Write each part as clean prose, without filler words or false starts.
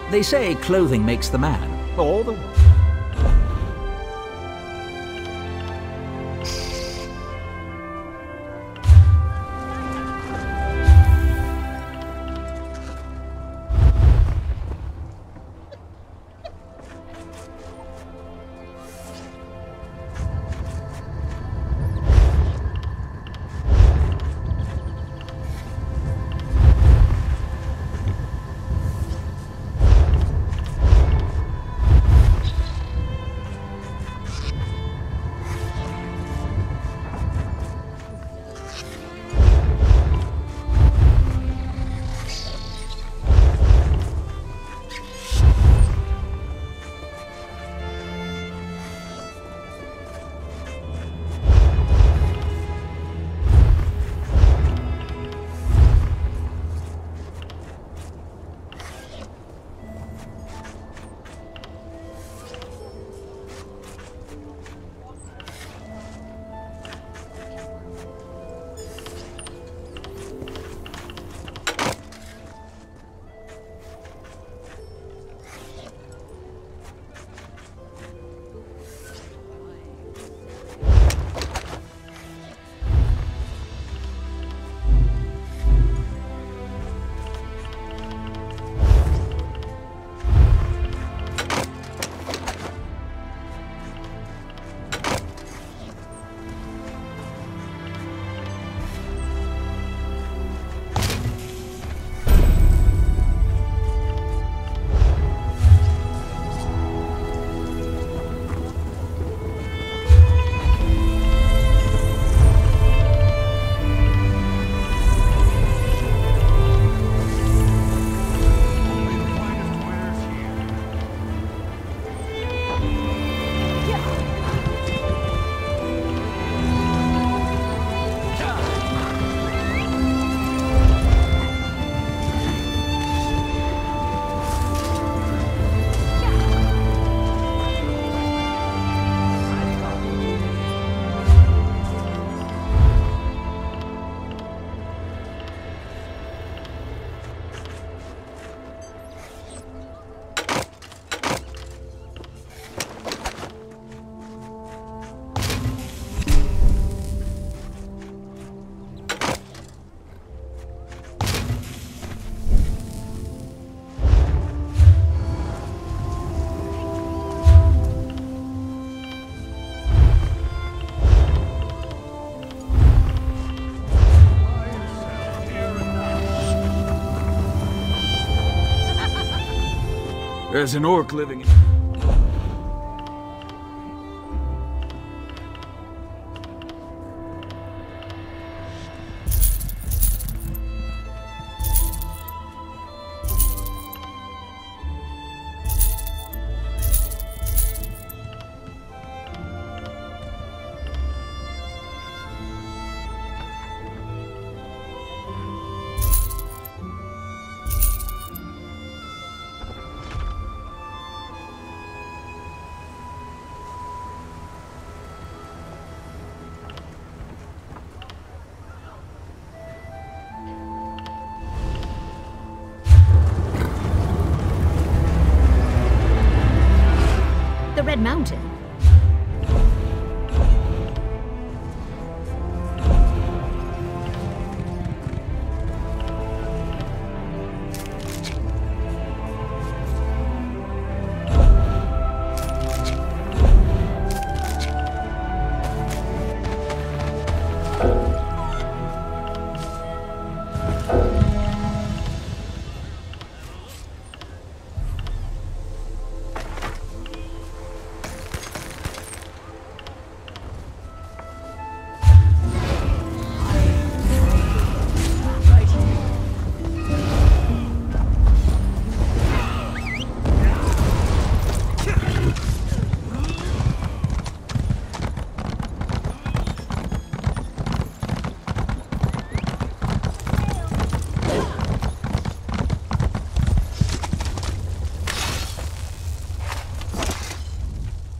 They say clothing makes the man, or the woman. There's an orc living in... The Red Mountain.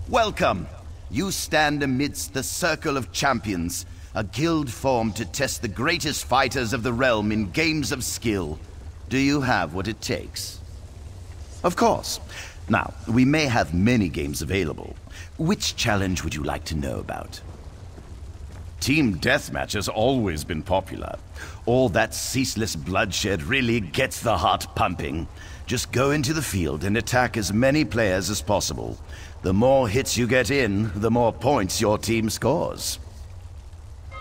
Welcome! You stand amidst the Circle of Champions, a guild formed to test the greatest fighters of the realm in games of skill. Do you have what it takes? Of course. Now, we may have many games available. Which challenge would you like to know about? Team Deathmatch has always been popular. All that ceaseless bloodshed really gets the heart pumping. Just go into the field and attack as many players as possible. The more hits you get in, the more points your team scores.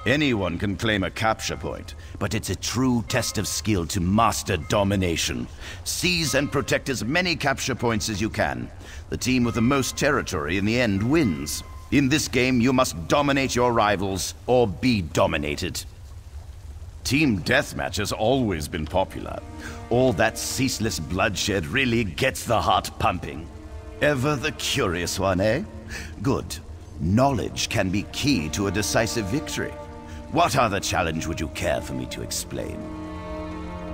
Anyone can claim a capture point, but it's a true test of skill to master domination. Seize and protect as many capture points as you can. The team with the most territory in the end wins. In this game, you must dominate your rivals or be dominated. Team Deathmatch has always been popular. All that ceaseless bloodshed really gets the heart pumping. Ever the curious one, eh? Good. Knowledge can be key to a decisive victory. What other challenge would you care for me to explain?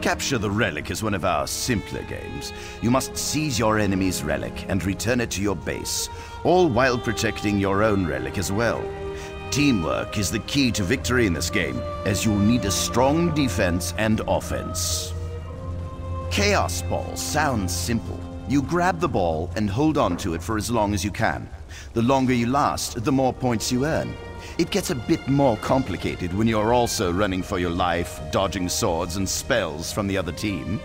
Capture the Relic is one of our simpler games. You must seize your enemy's relic and return it to your base, all while protecting your own relic as well. Teamwork is the key to victory in this game, as you'll need a strong defense and offense. Chaos Ball sounds simple. You grab the ball and hold on to it for as long as you can. The longer you last, the more points you earn. It gets a bit more complicated when you're also running for your life, dodging swords and spells from the other team.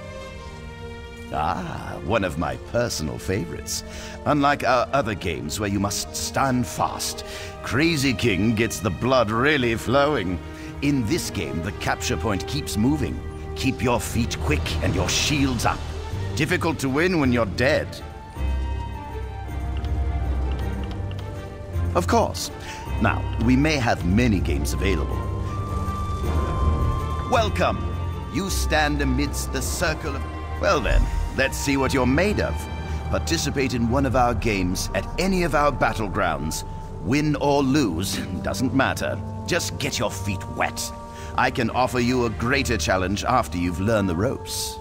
Ah, one of my personal favorites. Unlike our other games where you must stand fast, Crazy King gets the blood really flowing. In this game, the capture point keeps moving. Keep your feet quick and your shields up. Difficult to win when you're dead. Of course. Now, we may have many games available. Welcome! You stand amidst the circle of... Well then, let's see what you're made of. Participate in one of our games at any of our battlegrounds. Win or lose, doesn't matter. Just get your feet wet. I can offer you a greater challenge after you've learned the ropes.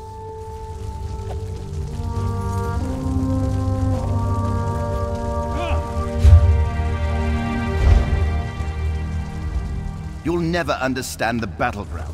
You'll never understand the battleground.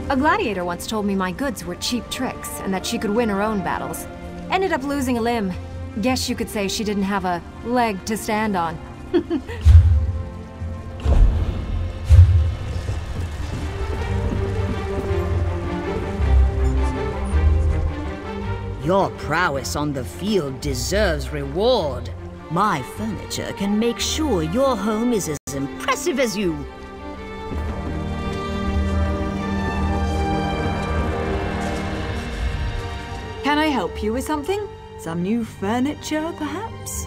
A gladiator once told me my goods were cheap tricks, and that she could win her own battles. Ended up losing a limb. Guess you could say she didn't have a leg to stand on. Your prowess on the field deserves reward. My furniture can make sure your home is as impressive as you. Can I help you with something? Some new furniture, perhaps?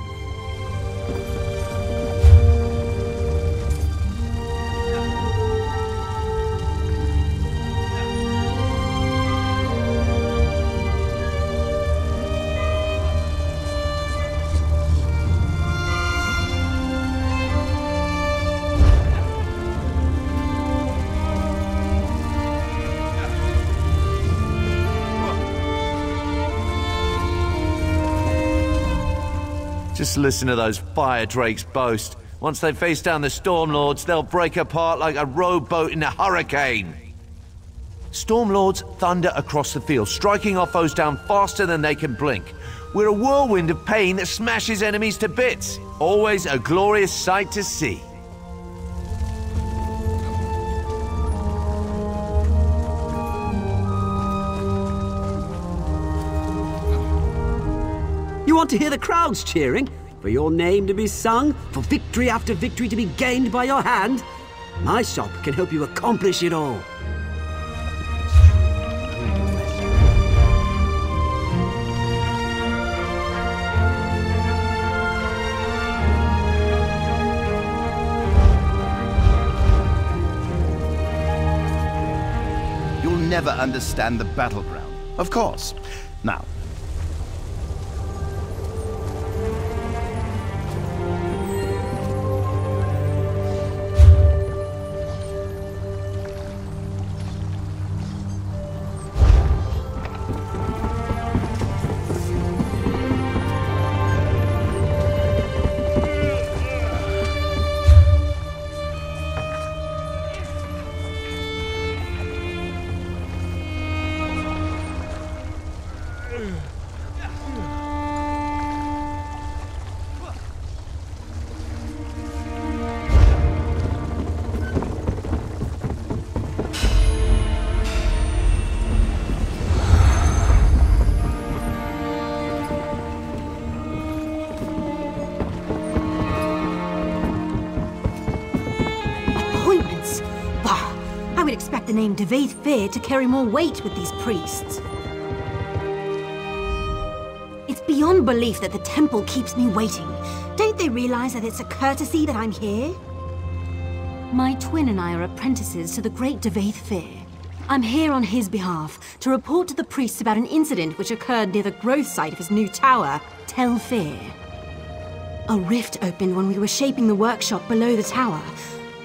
Just listen to those fire drakes boast. Once they face down the Stormlords, they'll break apart like a rowboat in a hurricane. Stormlords thunder across the field, striking our foes down faster than they can blink. We're a whirlwind of pain that smashes enemies to bits. Always a glorious sight to see. You want to hear the crowds cheering? For your name to be sung? For victory after victory to be gained by your hand? My shop can help you accomplish it all. never understand the battleground. Of course. Now, The name Tel Fyr to carry more weight with these priests. It's beyond belief that the temple keeps me waiting. Don't they realize that it's a courtesy that I'm here? My twin and I are apprentices to the great Tel Fyr. I'm here on his behalf to report to the priests about an incident which occurred near the growth site of his new tower, Tel Fyr. A rift opened when we were shaping the workshop below the tower.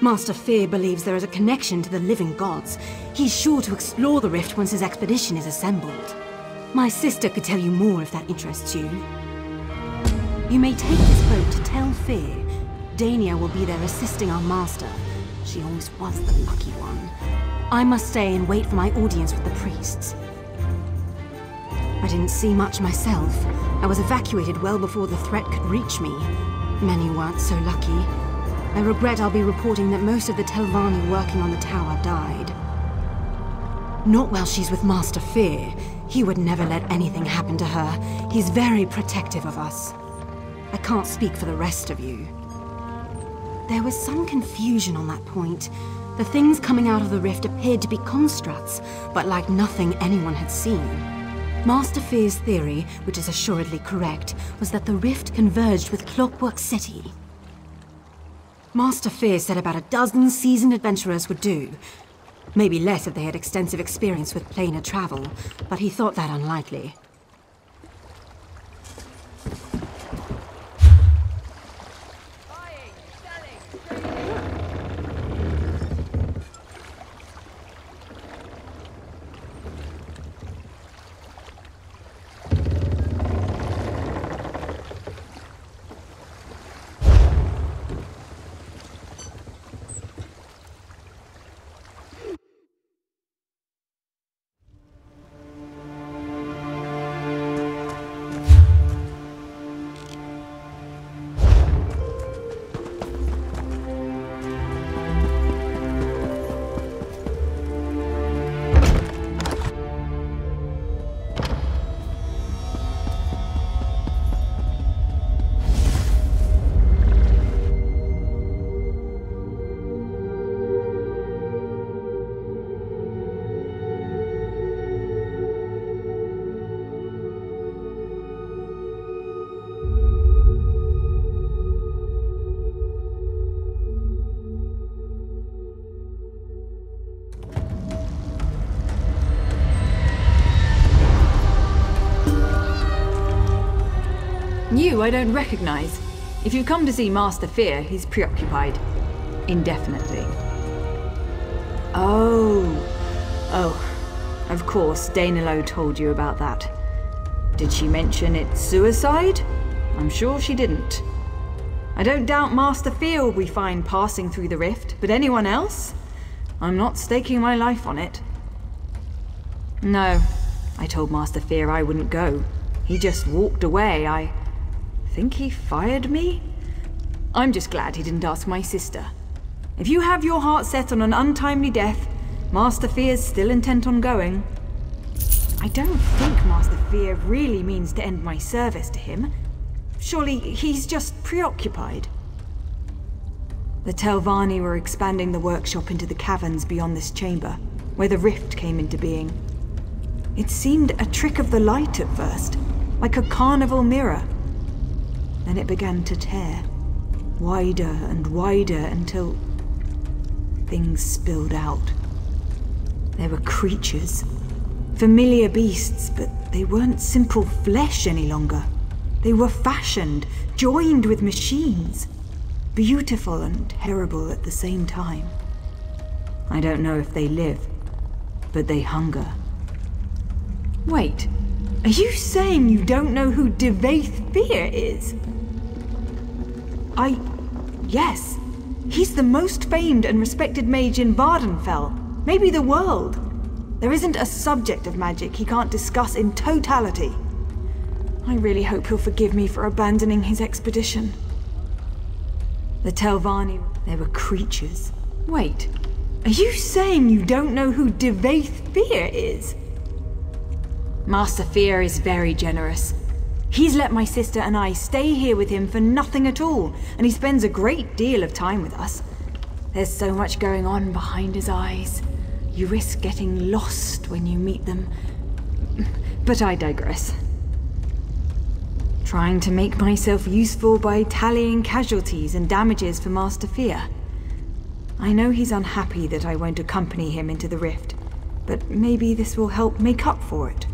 Master Fyr believes there is a connection to the living gods. He's sure to explore the rift once his expedition is assembled. My sister could tell you more if that interests you. You may take this boat to Tel Fyr. Dania will be there assisting our master. She always was the lucky one. I must stay and wait for my audience with the priests. I didn't see much myself. I was evacuated well before the threat could reach me. Many weren't so lucky. I regret I'll be reporting that most of the Telvanni working on the tower died. Not while she's with Master Fyr. He would never let anything happen to her. He's very protective of us. I can't speak for the rest of you. There was some confusion on that point. The things coming out of the rift appeared to be constructs, but like nothing anyone had seen. Master Fyr's theory, which is assuredly correct, was that the rift converged with Clockwork City. Master Fyr said about a dozen seasoned adventurers would do. Maybe less if they had extensive experience with planar travel, but he thought that unlikely. You I don't recognize. If you come to see Master Fyr, he's preoccupied. Indefinitely. Oh, of course, Danilo told you about that. Did she mention it's suicide? I'm sure she didn't. I don't doubt Master Fyr will be fine passing through the rift, but anyone else? I'm not staking my life on it. No, I told Master Fyr I wouldn't go. He just walked away. I think he fired me? I'm just glad he didn't ask my sister. If you have your heart set on an untimely death, Master Fyr's still intent on going. I don't think Master Fyr really means to end my service to him. Surely he's just preoccupied. The Telvanni were expanding the workshop into the caverns beyond this chamber, where the rift came into being. It seemed a trick of the light at first, like a carnival mirror. Then it began to tear, wider and wider until things spilled out. There were creatures. Familiar beasts, but they weren't simple flesh any longer. They were fashioned, joined with machines. Beautiful and terrible at the same time. I don't know if they live, but they hunger. Wait, are you saying you don't know who Fyr is? Yes. He's the most famed and respected mage in Vardenfell, maybe the world. There isn't a subject of magic he can't discuss in totality. I really hope he'll forgive me for abandoning his expedition. The Telvanni, they were creatures. Wait, are you saying you don't know who Fyr is? Master Fyr is very generous. He's let my sister and I stay here with him for nothing at all, and he spends a great deal of time with us. There's so much going on behind his eyes. You risk getting lost when you meet them. But I digress. Trying to make myself useful by tallying casualties and damages for Master Fyr. I know he's unhappy that I won't accompany him into the rift, but maybe this will help make up for it.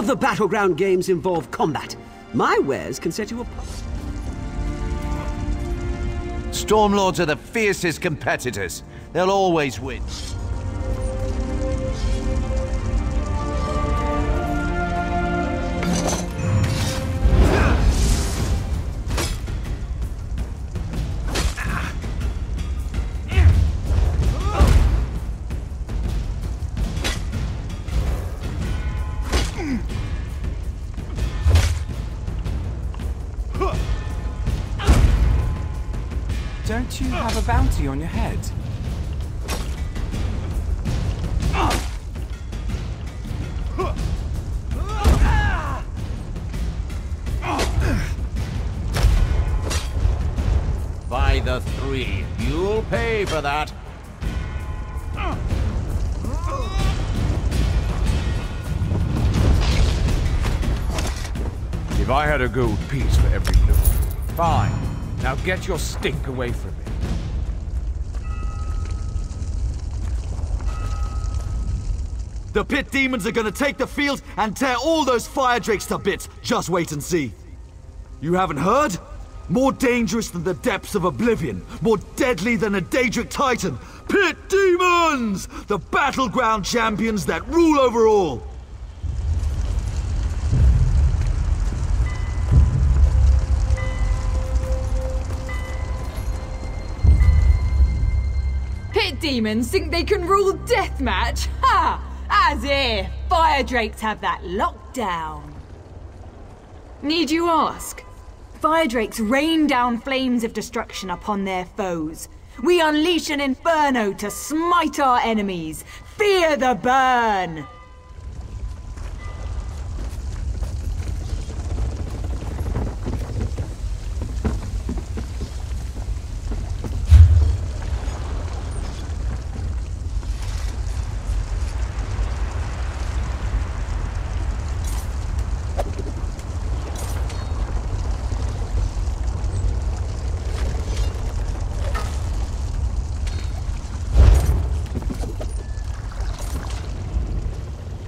other battleground games involve combat. My wares can set you apart. Stormlords are the fiercest competitors. They'll always win. Don't you have a bounty on your head? By the three, you'll pay for that. If I had a gold piece for every loot. Fine. Now get your stink away from me. The pit demons are gonna take the field and tear all those fire drakes to bits. Just wait and see. You haven't heard? More dangerous than the depths of oblivion. More deadly than a Daedric Titan. Pit demons! The battleground champions that rule over all. Pit demons think they can rule deathmatch? Ha! As if! Fire drakes have that locked down. Need you ask? Fire drakes rain down flames of destruction upon their foes. We unleash an inferno to smite our enemies. Fear the burn!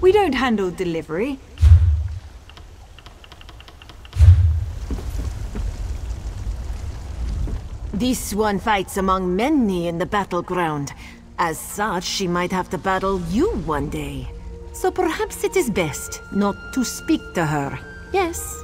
We don't handle delivery. This one fights among many in the battleground. As such, she might have to battle you one day. So perhaps it is best not to speak to her. Yes?